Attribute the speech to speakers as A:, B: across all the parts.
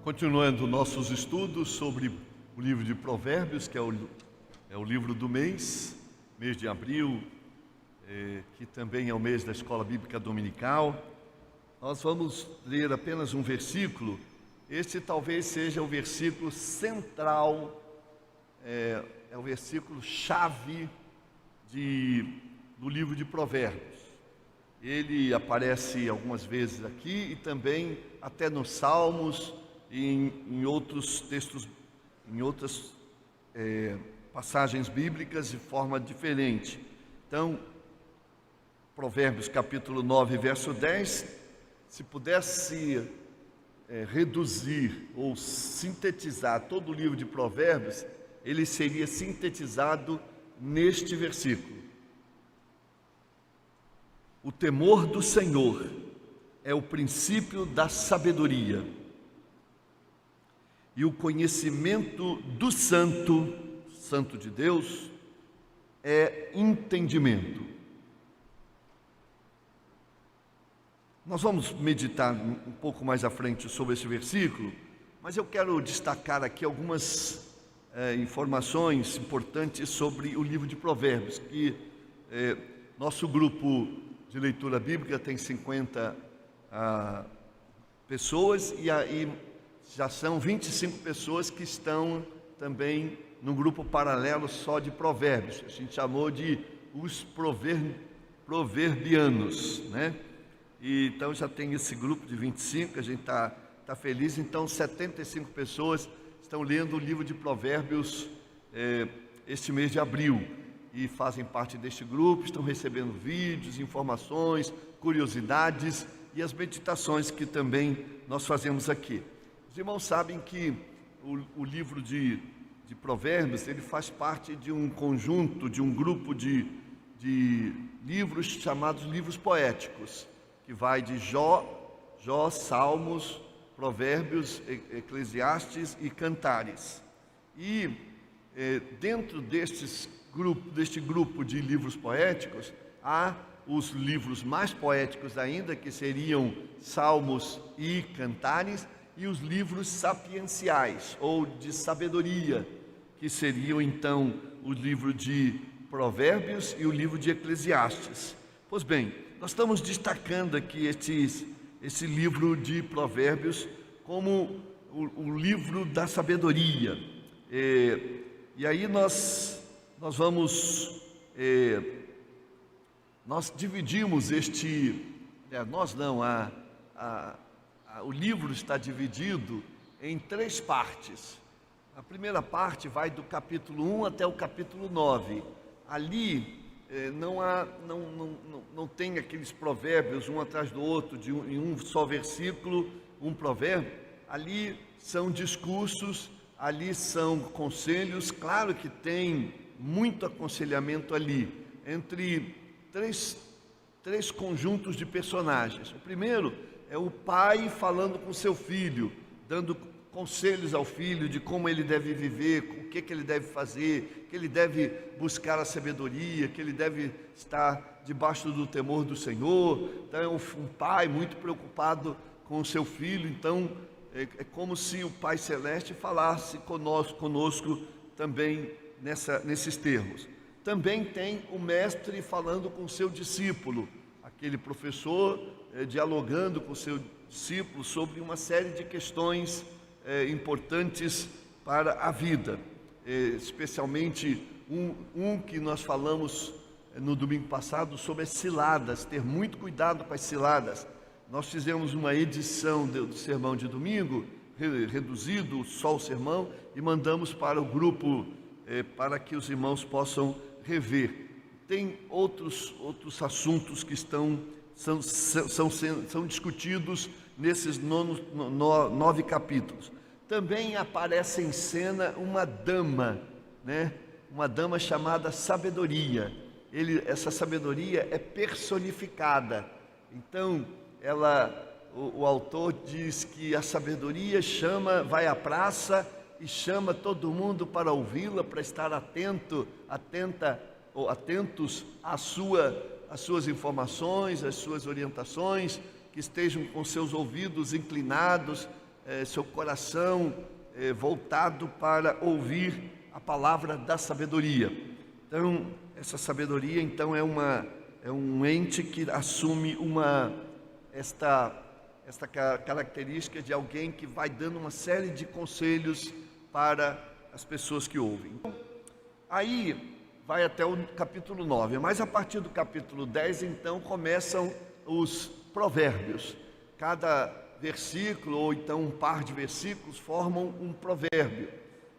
A: Continuando nossos estudos sobre o livro de Provérbios, que é o livro do mês de abril, que também é o mês da Escola Bíblica Dominical. Nós vamos ler apenas um versículo. Este talvez seja o versículo central, é o versículo chave do livro de Provérbios. Ele aparece algumas vezes aqui e também até nos Salmos e em outros textos, em outras passagens bíblicas de forma diferente. Então, Provérbios capítulo 9, verso 10, se pudesse reduzir ou sintetizar todo o livro de Provérbios, ele seria sintetizado neste versículo: o temor do Senhor é o princípio da sabedoria, e o conhecimento do Santo de Deus, é entendimento. Nós vamos meditar um pouco mais à frente sobre esse versículo, mas eu quero destacar aqui algumas informações importantes sobre o livro de Provérbios, que nosso grupo de leitura bíblica tem 50 pessoas e já são 25 pessoas que estão também num grupo paralelo só de Provérbios. A gente chamou de os proverbianos, né? E então já tem esse grupo de 25, a gente está feliz. Então 75 pessoas estão lendo o livro de Provérbios este mês de abril e fazem parte deste grupo, estão recebendo vídeos, informações, curiosidades e as meditações que também nós fazemos aqui. Os irmãos sabem que o livro de Provérbios, ele faz parte de um conjunto, de um grupo de livros chamados livros poéticos, que vai de Jó, Salmos, Provérbios, Eclesiastes e Cantares. E dentro deste grupo de livros poéticos, há os livros mais poéticos ainda, que seriam Salmos e Cantares, e os livros sapienciais, ou de sabedoria, que seriam então o livro de Provérbios e o livro de Eclesiastes. Pois bem, nós estamos destacando aqui esse livro de Provérbios como o livro da sabedoria. E aí nós dividimos o livro está dividido em 3 partes. A primeira parte vai do capítulo 1 até o capítulo 9. Ali não tem aqueles provérbios um atrás do outro, em um só versículo, um provérbio. Ali são discursos, ali são conselhos. Claro que tem muito aconselhamento ali, entre três conjuntos de personagens. O primeiro é o pai falando com seu filho, dando conselhos ao filho de como ele deve viver, o que ele deve fazer, que ele deve buscar a sabedoria, que ele deve estar debaixo do temor do Senhor. Então é um pai muito preocupado com o seu filho. Então é como se o Pai Celeste falasse conosco também nesses termos. Também tem o mestre falando com o seu discípulo, aquele professor dialogando com o seu discípulo sobre uma série de questões importantes para a vida, especialmente um que nós falamos no domingo passado sobre as ciladas, ter muito cuidado com as ciladas. Nós fizemos uma edição do sermão de domingo, reduzido só o sermão, e mandamos para o grupo para que os irmãos possam rever. Tem outros assuntos que são discutidos nesses 9 capítulos. Também aparece em cena uma dama, né? Uma dama chamada Sabedoria. Essa sabedoria é personificada. Então, o autor diz que a sabedoria vai à praça e chama todo mundo para ouvi-la, para estar atentos às suas informações, às suas orientações, que estejam com seus ouvidos inclinados seu coração voltado para ouvir a palavra da sabedoria. Então, essa sabedoria então é um ente que assume esta característica de alguém que vai dando uma série de conselhos para as pessoas que ouvem. Aí vai até o capítulo 9, mas a partir do capítulo 10, então, começam os provérbios. Cada versículo, ou então um par de versículos, formam um provérbio.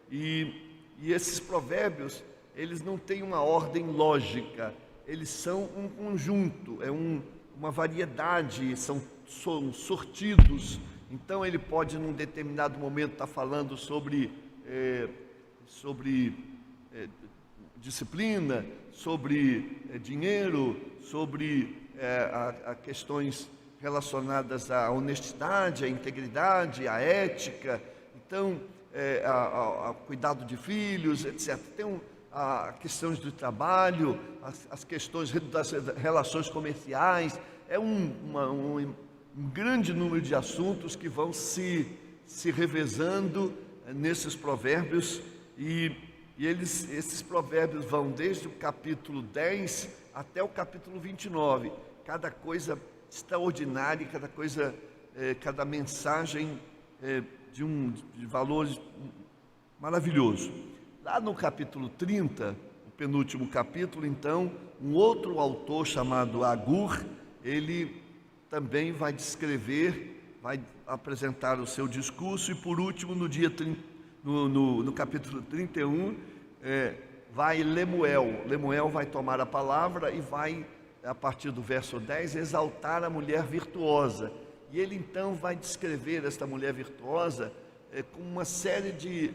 A: E esses provérbios, eles não têm uma ordem lógica, eles são um conjunto, uma variedade, são sortidos. Então ele pode, num determinado momento, estar falando sobre disciplina, sobre dinheiro, sobre questões relacionadas à honestidade, à integridade, à ética, então ao cuidado de filhos, etc. Tem questões do trabalho, as questões das relações comerciais. É um grande número de assuntos que vão se revezando nesses provérbios, e esses provérbios vão desde o capítulo 10 até o capítulo 29. Cada coisa extraordinária, cada mensagem de valores maravilhoso. Lá no capítulo 30, o penúltimo capítulo, então, um outro autor chamado Agur, ele também vai descrever, vai apresentar o seu discurso, e por último, no capítulo 31, vai Lemuel. Lemuel vai tomar a palavra e vai, a partir do verso 10, exaltar a mulher virtuosa. E ele então vai descrever esta mulher virtuosa com uma série de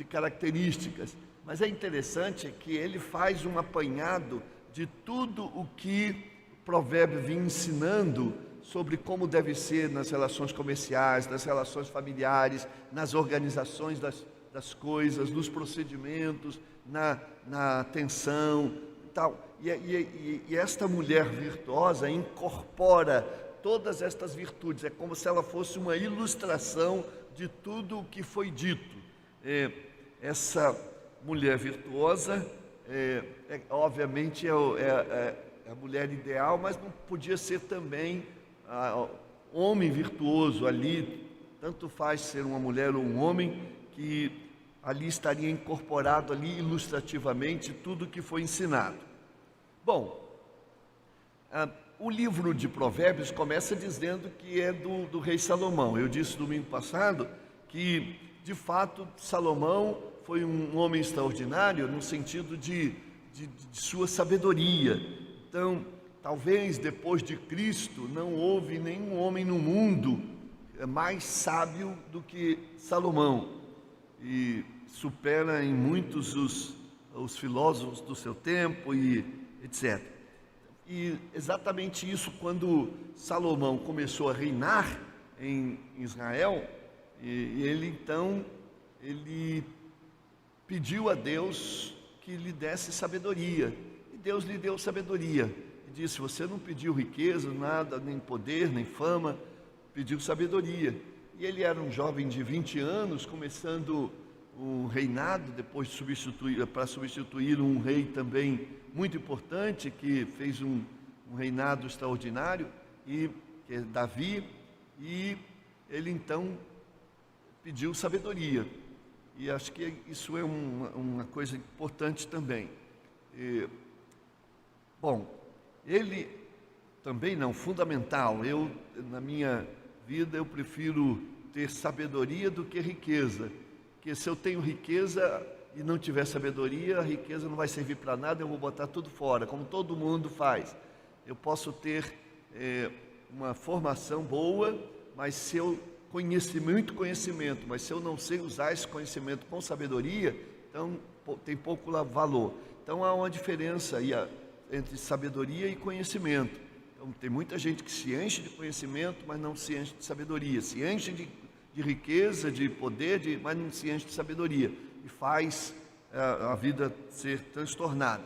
A: características. Mas é interessante que ele faz um apanhado de tudo o que o provérbio vinha ensinando sobre como deve ser nas relações comerciais, nas relações familiares, nas organizações das coisas, nos procedimentos, na atenção e tal. E esta mulher virtuosa incorpora todas estas virtudes. É como se ela fosse uma ilustração de tudo o que foi dito. Essa mulher virtuosa, obviamente, é a mulher ideal, mas não podia ser também homem virtuoso ali. Tanto faz ser uma mulher ou um homem, que ali estaria incorporado ali ilustrativamente tudo o que foi ensinado. Bom, o livro de Provérbios começa dizendo que é do rei Salomão. Eu disse domingo passado que, de fato, Salomão foi um homem extraordinário no sentido de sua sabedoria. Então, talvez depois de Cristo não houve nenhum homem no mundo mais sábio do que Salomão, e supera em muitos os filósofos do seu tempo e etc. E exatamente isso, quando Salomão começou a reinar em Israel, ele pediu a Deus que lhe desse sabedoria, e Deus lhe deu sabedoria. E disse: você não pediu riqueza, nada, nem poder, nem fama, pediu sabedoria. E ele era um jovem de 20 anos, começando um reinado, depois para substituir um rei também muito importante, que fez um reinado extraordinário, que é Davi, e ele então pediu sabedoria. E acho que isso é uma coisa importante também. Bom, ele também não, fundamental. Na minha vida, eu prefiro ter sabedoria do que riqueza. Porque se eu tenho riqueza e não tiver sabedoria, a riqueza não vai servir para nada, eu vou botar tudo fora, como todo mundo faz. Eu posso ter uma formação boa, mas se eu muito conhecimento, mas se eu não sei usar esse conhecimento com sabedoria, então tem pouco valor. Então há uma diferença aí entre sabedoria e conhecimento. Então tem muita gente que se enche de conhecimento, mas não se enche de sabedoria, se enche de riqueza, de poder, mas não se enche de sabedoria, e faz a vida ser transtornada.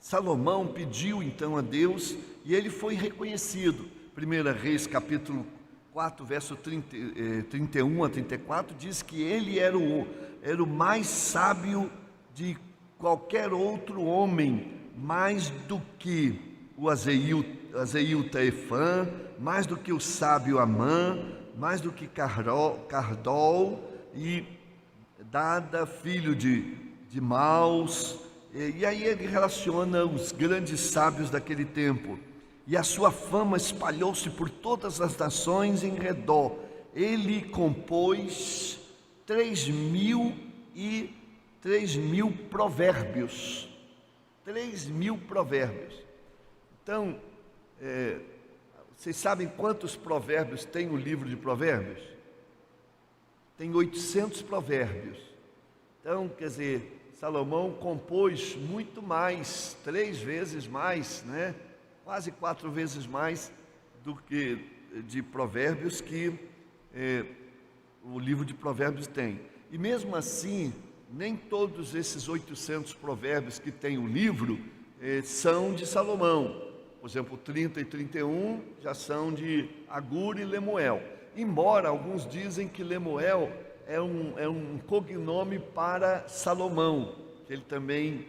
A: Salomão pediu então a Deus e ele foi reconhecido. 1 Reis capítulo 4, verso 31 a 34, diz que ele era o mais sábio de qualquer outro homem, mais do que o Azeilta Efã, mais do que o sábio Amã, mais do que Cardol e Dada, filho de Maus. E aí ele relaciona os grandes sábios daquele tempo. E a sua fama espalhou-se por todas as nações em redor. Ele compôs 3.000 provérbios. 3.000 provérbios. Então, vocês sabem quantos provérbios tem o livro de Provérbios? Tem 800 provérbios. Então, quer dizer, Salomão compôs muito mais, 3 vezes mais, né? Quase 4 vezes mais do que de provérbios que o livro de Provérbios tem. E mesmo assim, nem todos esses 800 provérbios que tem o livro são de Salomão. Por exemplo, 30 e 31 já são de Agur e Lemuel. Embora alguns dizem que Lemuel é um cognome para Salomão, que ele também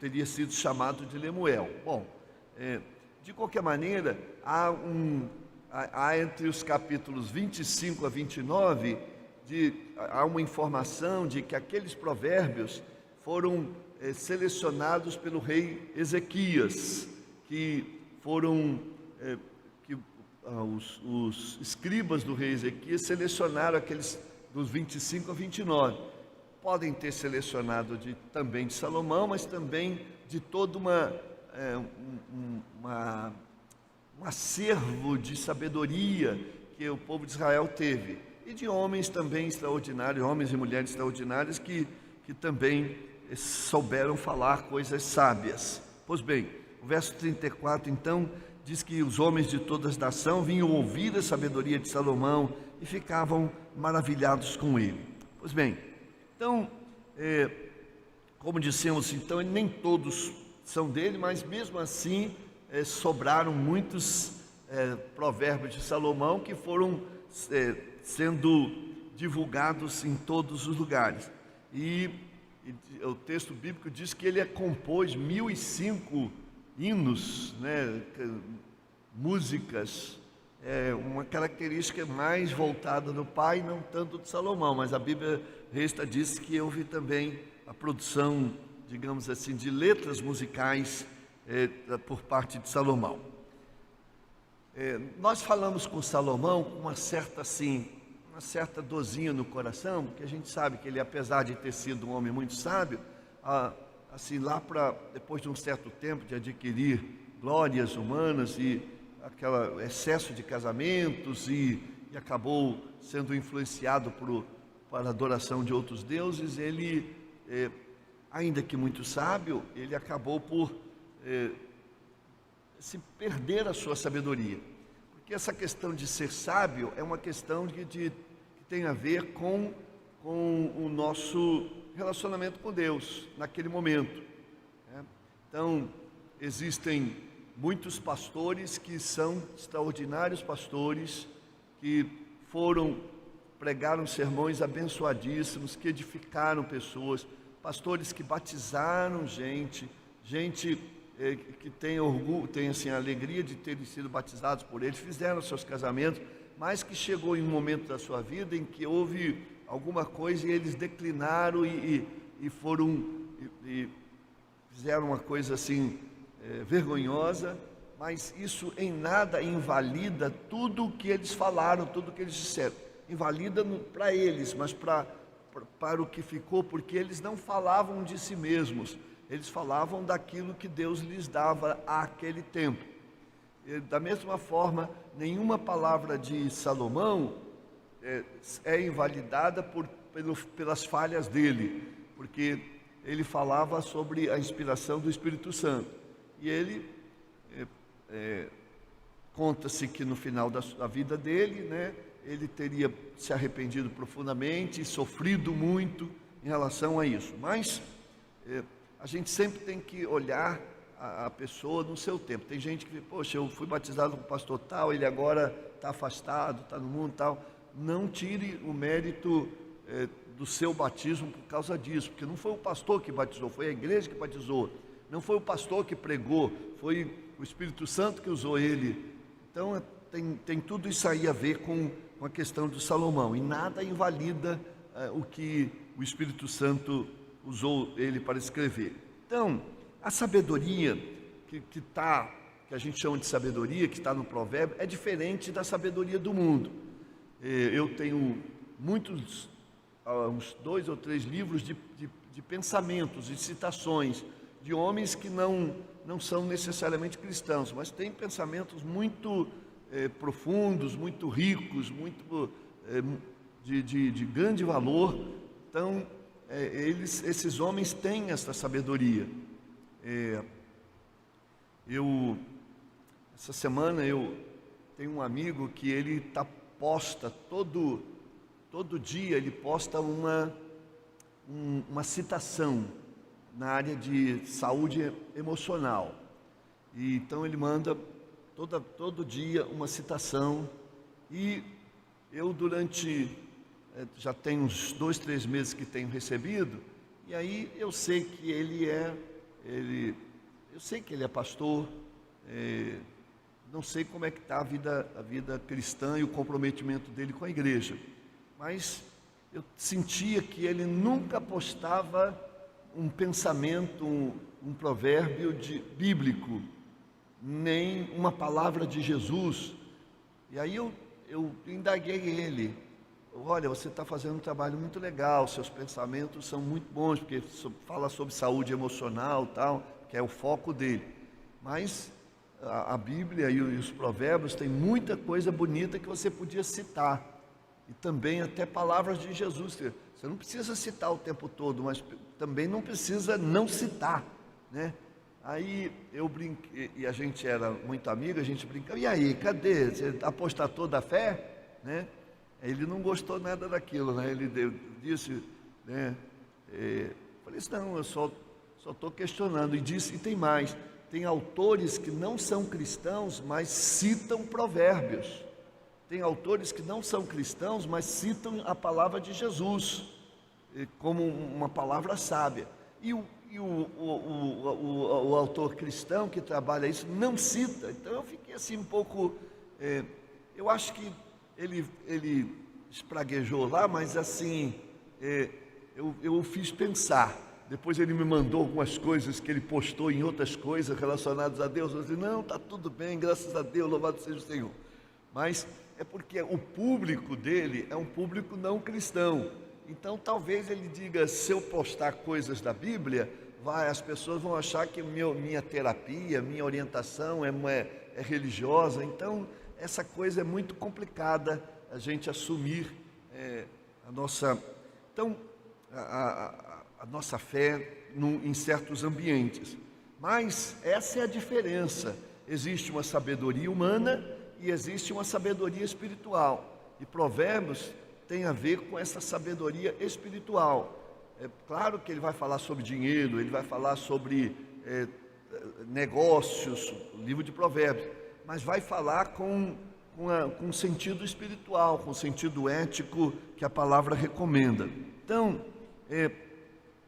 A: teria sido chamado de Lemuel. Bom, de qualquer maneira, há entre os capítulos 25 a 29, há uma informação de que aqueles provérbios foram selecionados pelo rei Ezequias, que foram os escribas do rei Ezequias selecionaram aqueles dos 25 a 29. Podem ter selecionado também de Salomão, mas também de todo um acervo de sabedoria que o povo de Israel teve, e de homens também extraordinários, homens e mulheres extraordinários que também souberam falar coisas sábias. Pois bem, o verso 34 então diz que os homens de todas as nações vinham ouvir a sabedoria de Salomão e ficavam maravilhados com ele. Pois bem, então, como dissemos, então, nem todos são dele, mas mesmo assim sobraram muitos provérbios de Salomão que foram sendo divulgados em todos os lugares. E o texto bíblico diz que ele compôs 1005 hinos, né, músicas, uma característica mais voltada do pai, não tanto de Salomão, mas a Bíblia Resta diz que houve também a produção, digamos assim, de letras musicais por parte de Salomão. Nós falamos com Salomão com uma certa dorzinha no coração, porque a gente sabe que ele, apesar de ter sido um homem muito sábio, assim, depois de um certo tempo de adquirir glórias humanas e aquele excesso de casamentos e acabou sendo influenciado para a adoração de outros deuses, ele, ainda que muito sábio, ele acabou por se perder a sua sabedoria. Porque essa questão de ser sábio é uma questão que tem a ver com o nosso relacionamento com Deus naquele momento. Então, existem muitos pastores que são extraordinários pastores, que pregaram sermões abençoadíssimos, que edificaram pessoas, pastores que batizaram gente que tem orgulho, tem assim, a alegria de terem sido batizados por eles, fizeram seus casamentos, mas que chegou em um momento da sua vida em que houve alguma coisa e eles declinaram e fizeram uma coisa assim vergonhosa, mas isso em nada invalida tudo o que eles falaram, tudo o que eles disseram. Invalida para eles, mas para o que ficou, porque eles não falavam de si mesmos, eles falavam daquilo que Deus lhes dava àquele tempo. E, da mesma forma, nenhuma palavra de Salomão é invalidada pelas falhas dele, porque ele falava sobre a inspiração do Espírito Santo. E ele, conta-se que no final da vida dele, né, ele teria se arrependido profundamente e sofrido muito em relação a isso. Mas a gente sempre tem que olhar a pessoa no seu tempo. Tem gente que, poxa, eu fui batizado com o pastor tal, ele agora está afastado, está no mundo tal. Não tire o mérito do seu batismo por causa disso, porque não foi o pastor que batizou, foi a igreja que batizou. Não foi o pastor que pregou, foi o Espírito Santo que usou ele. Então tem tudo isso aí a ver com a questão de Salomão, e nada invalida o que o Espírito Santo usou ele para escrever. Então, a sabedoria que a gente chama de sabedoria, que está no provérbio, é diferente da sabedoria do mundo. Eu tenho uns 2 ou 3 livros de pensamentos, de citações, de homens que não são necessariamente cristãos, mas têm pensamentos muito profundos, muito ricos, muito de grande valor. Então, esses homens têm essa sabedoria. Essa semana eu tenho um amigo que ele posta todo dia, ele posta uma citação na área de saúde emocional. E então ele manda todo dia uma citação, e eu já tem uns 2, 3 meses que tenho recebido, e aí eu sei que eu sei que ele é pastor, não sei como é que está a vida cristã e o comprometimento dele com a igreja, mas eu sentia que ele nunca postava um pensamento, um provérbio bíblico, nem uma palavra de Jesus. E aí eu indaguei ele: olha, você está fazendo um trabalho muito legal, seus pensamentos são muito bons, porque fala sobre saúde emocional e tal, que é o foco dele. Mas a Bíblia e os provérbios têm muita coisa bonita que você podia citar. E também até palavras de Jesus. Você não precisa citar o tempo todo, mas também não precisa não citar, né? Aí eu brinquei, e a gente era muito amigo, a gente brincava: e aí, cadê? Você apostar toda a fé? Né? Ele não gostou nada daquilo, né? Ele disse, né? Falei assim: não, eu só estou questionando. E disse, e tem mais, tem autores que não são cristãos, mas citam provérbios. Tem autores que não são cristãos, mas citam a palavra de Jesus como uma palavra sábia. E o autor cristão que trabalha isso não cita. Então eu fiquei assim um pouco... eu acho que ele espraguejou lá, mas assim, eu o fiz pensar. Depois ele me mandou algumas coisas que ele postou em outras coisas relacionadas a Deus. Eu disse: não, está tudo bem, graças a Deus, louvado seja o Senhor. Mas é porque o público dele é um público não cristão. Então talvez ele diga: se eu postar coisas da Bíblia, as pessoas vão achar que minha terapia, minha orientação é religiosa. Então essa coisa é muito complicada, a gente assumir a nossa fé em certos ambientes. Mas essa é a diferença. Existe uma sabedoria humana e existe uma sabedoria espiritual. E Provérbios tem a ver com essa sabedoria espiritual. É claro que ele vai falar sobre dinheiro, ele vai falar sobre negócios, o livro de Provérbios, mas vai falar com sentido espiritual, com sentido ético que a palavra recomenda. Então,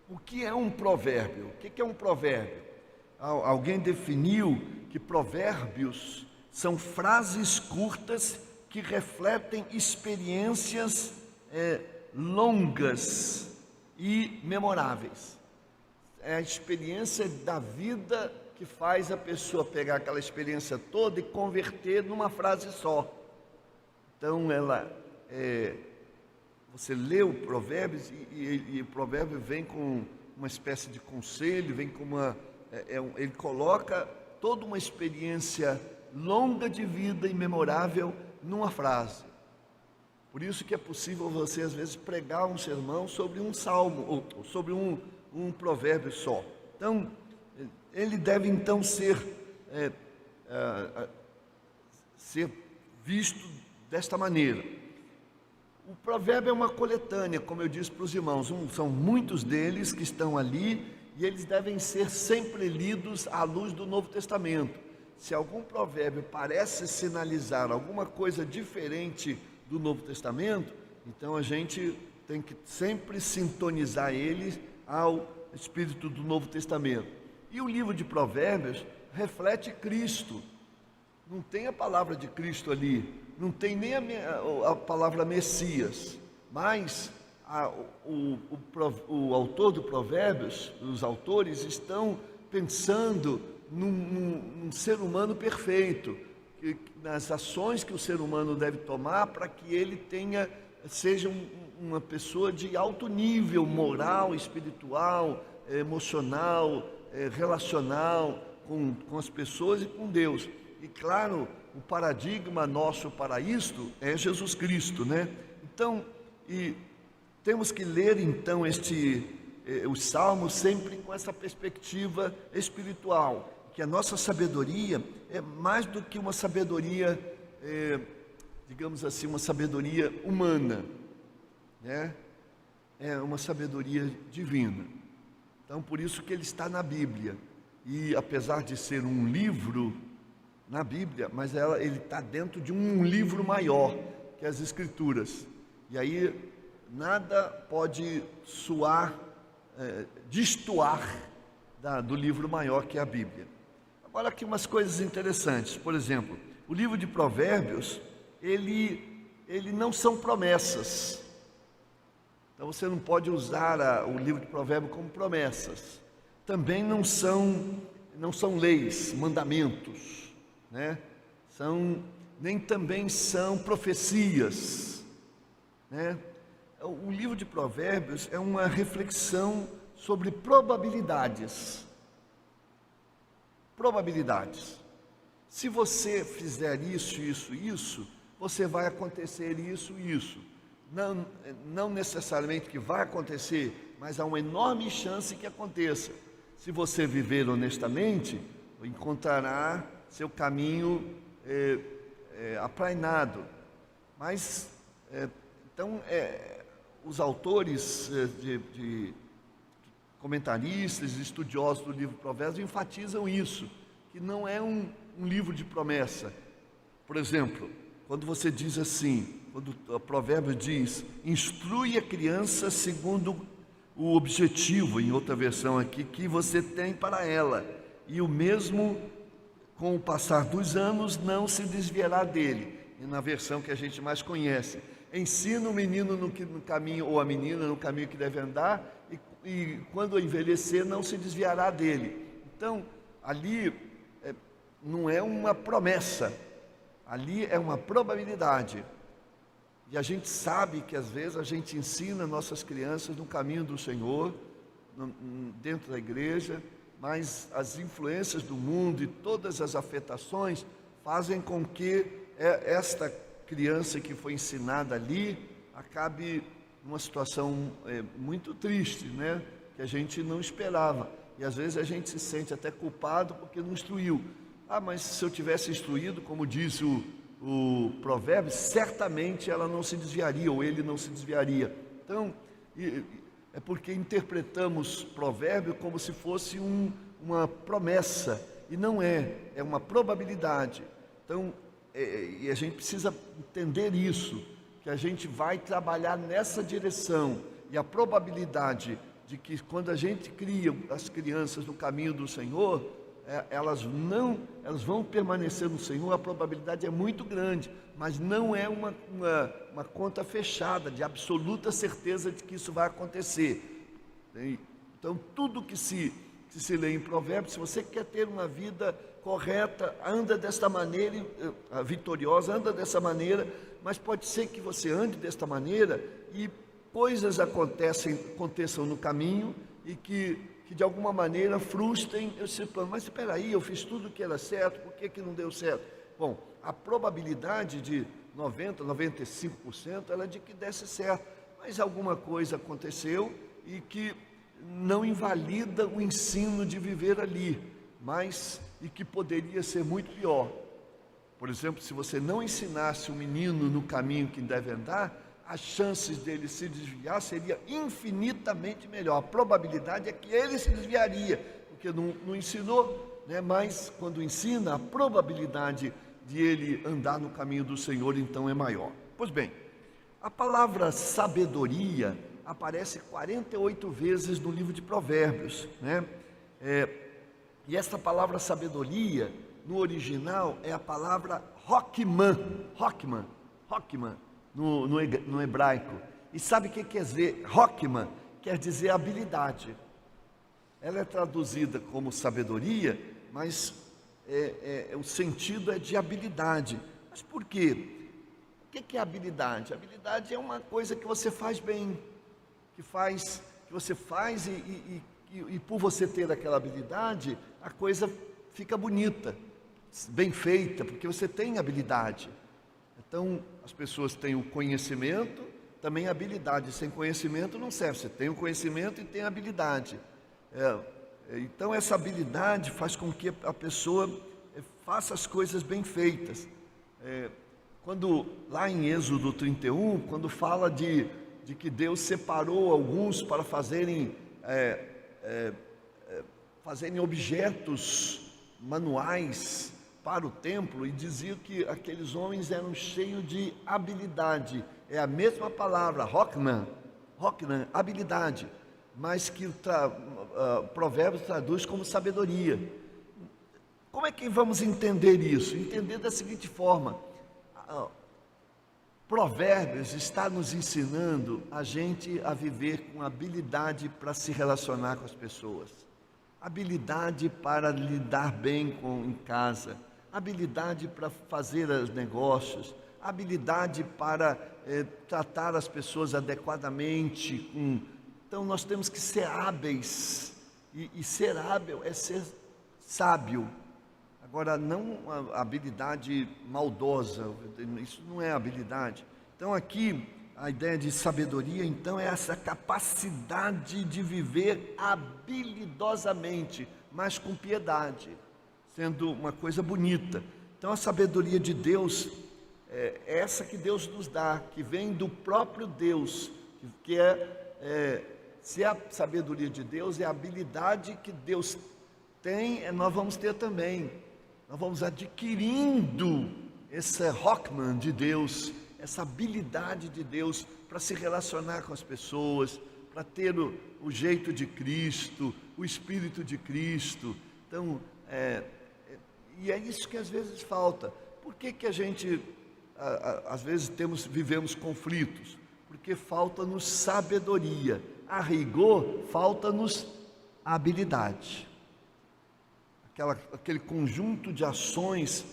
A: o que é um provérbio? O que é um provérbio? Alguém definiu que provérbios são frases curtas que refletem experiências longas e memoráveis. É a experiência da vida que faz a pessoa pegar aquela experiência toda e converter numa frase só. Então, você lê o Provérbios e o provérbio vem com uma espécie de conselho, vem com ele coloca toda uma experiência longa de vida e memorável numa frase. Por isso que é possível você às vezes pregar um sermão sobre um salmo ou sobre um provérbio só. Então, ele deve então ser visto desta maneira. O provérbio é uma coletânea, como eu disse para os irmãos, são muitos deles que estão ali, e eles devem ser sempre lidos à luz do Novo Testamento. Se algum provérbio parece sinalizar alguma coisa diferente do Novo Testamento, então a gente tem que sempre sintonizar ele ao espírito do Novo Testamento. E o livro de Provérbios reflete Cristo. Não tem a palavra de Cristo ali, não tem nem a palavra Messias, mas o autor do Provérbios, os autores estão pensando num ser humano perfeito, nas ações que o ser humano deve tomar para que ele seja uma pessoa de alto nível moral, espiritual, emocional, relacional com as pessoas e com Deus. E claro, o paradigma nosso para isto é Jesus Cristo, né? Então, temos que ler então os Salmos sempre com essa perspectiva espiritual, que a nossa sabedoria é mais do que uma sabedoria, digamos assim, uma sabedoria humana, né? É uma sabedoria divina. Então, por isso que ele está na Bíblia. E apesar de ser um livro na Bíblia, mas ele está dentro de um livro maior, que é as Escrituras. E aí nada pode destoar do livro maior que é a Bíblia. Agora aqui umas coisas interessantes. Por exemplo, o livro de Provérbios, ele não são promessas. Então você não pode usar o livro de Provérbios como promessas. Também não são leis, mandamentos, né? Nem também são profecias, né? O livro de Provérbios é uma reflexão sobre probabilidades. Probabilidades. Se você fizer isso, isso, isso, você vai acontecer isso, isso. Não necessariamente que vai acontecer, mas há uma enorme chance que aconteça. Se você viver honestamente, encontrará seu caminho aplainado. Mas, então, os autores, comentaristas, estudiosos do livro de Provérbios enfatizam isso, que não é um livro de promessa. Por exemplo, quando você diz assim, quando o provérbio diz, instrui a criança segundo o objetivo, em outra versão aqui, que você tem para ela, e o mesmo com o passar dos anos não se desviará dele. E na versão que a gente mais conhece, ensina o menino no caminho, ou a menina no caminho que deve andar, e quando envelhecer não se desviará dele. Então, ali não é uma promessa, ali é uma probabilidade. E a gente sabe que às vezes a gente ensina nossas crianças no caminho do Senhor, dentro da igreja, mas as influências do mundo e todas as afetações fazem com que esta criança que foi ensinada ali acabe numa situação muito triste, né? Que a gente não esperava. E às vezes a gente se sente até culpado porque não instruiu. Mas se eu tivesse instruído, como diz o provérbio, certamente ela não se desviaria, ou ele não se desviaria. Então, é porque interpretamos provérbio como se fosse uma promessa, e não é uma probabilidade. Então, e a gente precisa entender isso, que a gente vai trabalhar nessa direção, e a probabilidade de que quando a gente cria as crianças no caminho do Senhor, elas vão permanecer no Senhor, a probabilidade é muito grande, mas não é uma conta fechada, de absoluta certeza de que isso vai acontecer. Então, tudo que se lê em Provérbios, se você quer ter uma vida correta, anda desta maneira, vitoriosa, anda dessa maneira, mas pode ser que você ande desta maneira e coisas aconteçam no caminho e que de alguma maneira frustrem esse plano. Mas espera aí, eu fiz tudo o que era certo, por que não deu certo? Bom, a probabilidade de 90%, 95% ela é de que desse certo, mas alguma coisa aconteceu e que não invalida o ensino de viver ali, e que poderia ser muito pior. Por exemplo, se você não ensinasse o menino no caminho que deve andar, as chances dele se desviar seria infinitamente melhor. A probabilidade é que ele se desviaria, porque não ensinou, né? Mas quando ensina, a probabilidade de ele andar no caminho do Senhor então é maior. Pois bem, a palavra sabedoria aparece 48 vezes no livro de Provérbios, né? E essa palavra sabedoria, no original, é a palavra Hokmah, no hebraico. E sabe o que quer dizer Hokmah? Quer dizer habilidade. Ela é traduzida como sabedoria, mas o sentido é de habilidade. Mas por quê? O que é habilidade? Habilidade é uma coisa que você faz bem, que você faz e por você ter aquela habilidade, a coisa fica bonita, bem feita, porque você tem habilidade. Então, as pessoas têm o conhecimento, também a habilidade. Sem conhecimento não serve, você tem o conhecimento e tem a habilidade. Então, essa habilidade faz com que a pessoa faça as coisas bem feitas. Quando, lá em Êxodo 31, quando fala de que Deus separou alguns para fazerem objetos manuais para o templo, e dizia que aqueles homens eram cheios de habilidade. É a mesma palavra, Hokmah, habilidade, mas que Provérbios traduz como sabedoria. Como é que vamos entender isso? Entender da seguinte forma: Provérbios está nos ensinando a gente a viver com habilidade para se relacionar com as pessoas, habilidade para lidar bem em casa, habilidade para fazer os negócios, habilidade para tratar as pessoas adequadamente. Então nós temos que ser hábeis, e ser hábil é ser sábio. Agora, não a habilidade maldosa, isso não é habilidade. Então aqui, a ideia de sabedoria, então, é essa capacidade de viver habilidosamente, mas com piedade, sendo uma coisa bonita. Então a sabedoria de Deus é essa que Deus nos dá, que vem do próprio Deus, que se a sabedoria de Deus é a habilidade que Deus tem, nós vamos ter também. Nós vamos adquirindo esse Hokmah de Deus, essa habilidade de Deus para se relacionar com as pessoas, para ter o jeito de Cristo, o Espírito de Cristo. Então, e é isso que às vezes falta. Por que a gente, às vezes, vivemos conflitos? Porque falta-nos sabedoria. A rigor, falta-nos habilidade. Aquele conjunto de ações,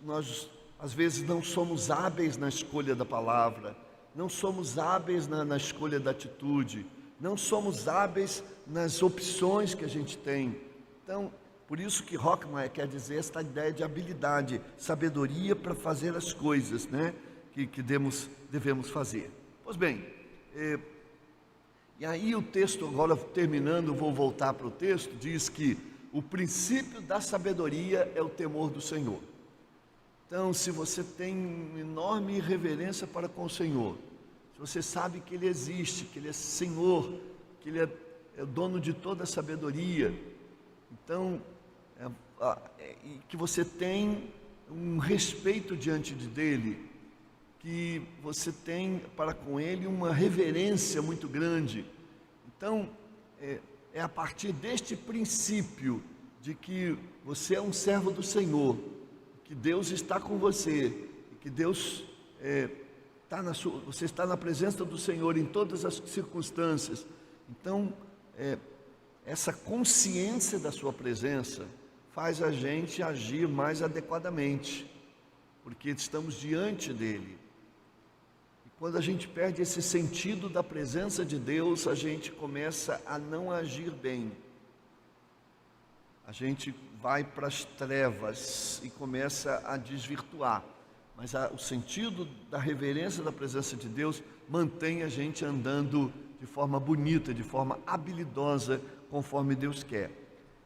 A: nós às vezes não somos hábeis na escolha da palavra, não somos hábeis na escolha da atitude, não somos hábeis nas opções que a gente tem. Então, por isso que Hokmah quer dizer esta ideia de habilidade, sabedoria para fazer as coisas, né, que devemos fazer. Pois bem, e aí o texto, agora terminando, vou voltar para o texto, diz que o princípio da sabedoria é o temor do Senhor. Então, se você tem uma enorme reverência para com o Senhor, se você sabe que Ele existe, que Ele é Senhor, que Ele é o dono de toda a sabedoria, então, que você tem um respeito diante dEle, que você tem para com Ele uma reverência muito grande. Então, é a partir deste princípio de que você é um servo do Senhor, que Deus está com você, que Deus você está na presença do Senhor em todas as circunstâncias. Então, essa consciência da sua presença faz a gente agir mais adequadamente, porque estamos diante dEle. Quando a gente perde esse sentido da presença de Deus, a gente começa a não agir bem. A gente vai para as trevas e começa a desvirtuar. Mas o sentido da reverência da presença de Deus mantém a gente andando de forma bonita, de forma habilidosa, conforme Deus quer.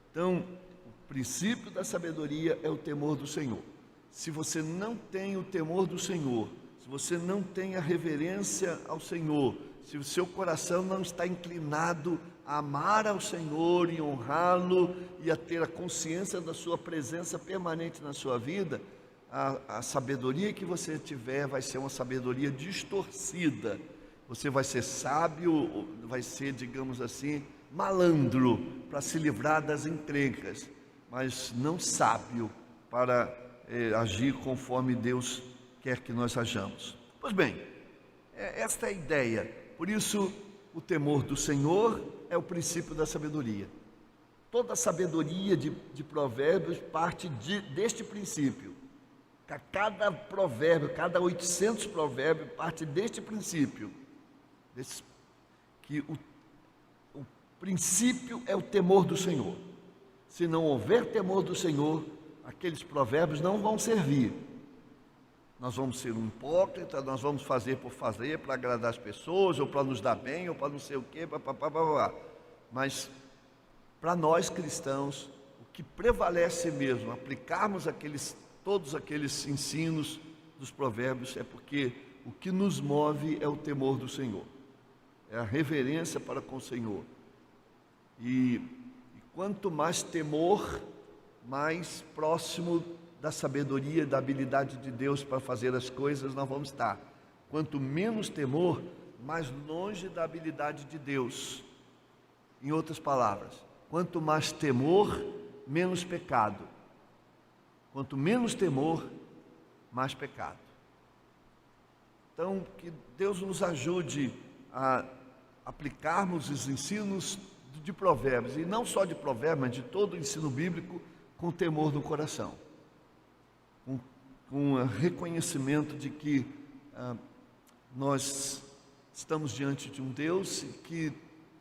A: Então, o princípio da sabedoria é o temor do Senhor. Se você não tem o temor do Senhor, se você não tem a reverência ao Senhor, se o seu coração não está inclinado a amar ao Senhor e honrá-lo e a ter a consciência da sua presença permanente na sua vida, a sabedoria que você tiver vai ser uma sabedoria distorcida. Você vai ser sábio, vai ser, digamos assim, malandro para se livrar das encrencas, mas não sábio para agir conforme Deus quer que nós hajamos. Pois bem, esta é a ideia. Por isso, o temor do Senhor é o princípio da sabedoria. Toda a sabedoria de Provérbios parte deste princípio. Cada provérbio, cada 800 provérbios parte deste princípio. Que o princípio é o temor do Senhor. Se não houver temor do Senhor, aqueles provérbios não vão servir. Nós vamos ser um hipócrita, nós vamos fazer por fazer, para agradar as pessoas, ou para nos dar bem, ou para não sei o quê, mas para nós cristãos, o que prevalece mesmo, aplicarmos todos aqueles ensinos dos provérbios, é porque o que nos move é o temor do Senhor, é a reverência para com o Senhor. E quanto mais temor, mais próximo da sabedoria e da habilidade de Deus para fazer as coisas nós vamos estar. Quanto menos temor, mais longe da habilidade de Deus. Em outras palavras, quanto mais temor, menos pecado. Quanto menos temor, mais pecado. Então, que Deus nos ajude a aplicarmos os ensinos de Provérbios, e não só de Provérbios, mas de todo o ensino bíblico, com temor no coração. Com um reconhecimento de que nós estamos diante de um Deus que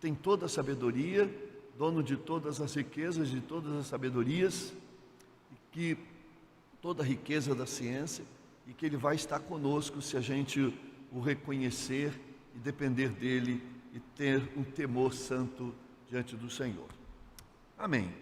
A: tem toda a sabedoria, dono de todas as riquezas, de todas as sabedorias, e que toda a riqueza da ciência, e que Ele vai estar conosco se a gente o reconhecer e depender dEle e ter um temor santo diante do Senhor. Amém.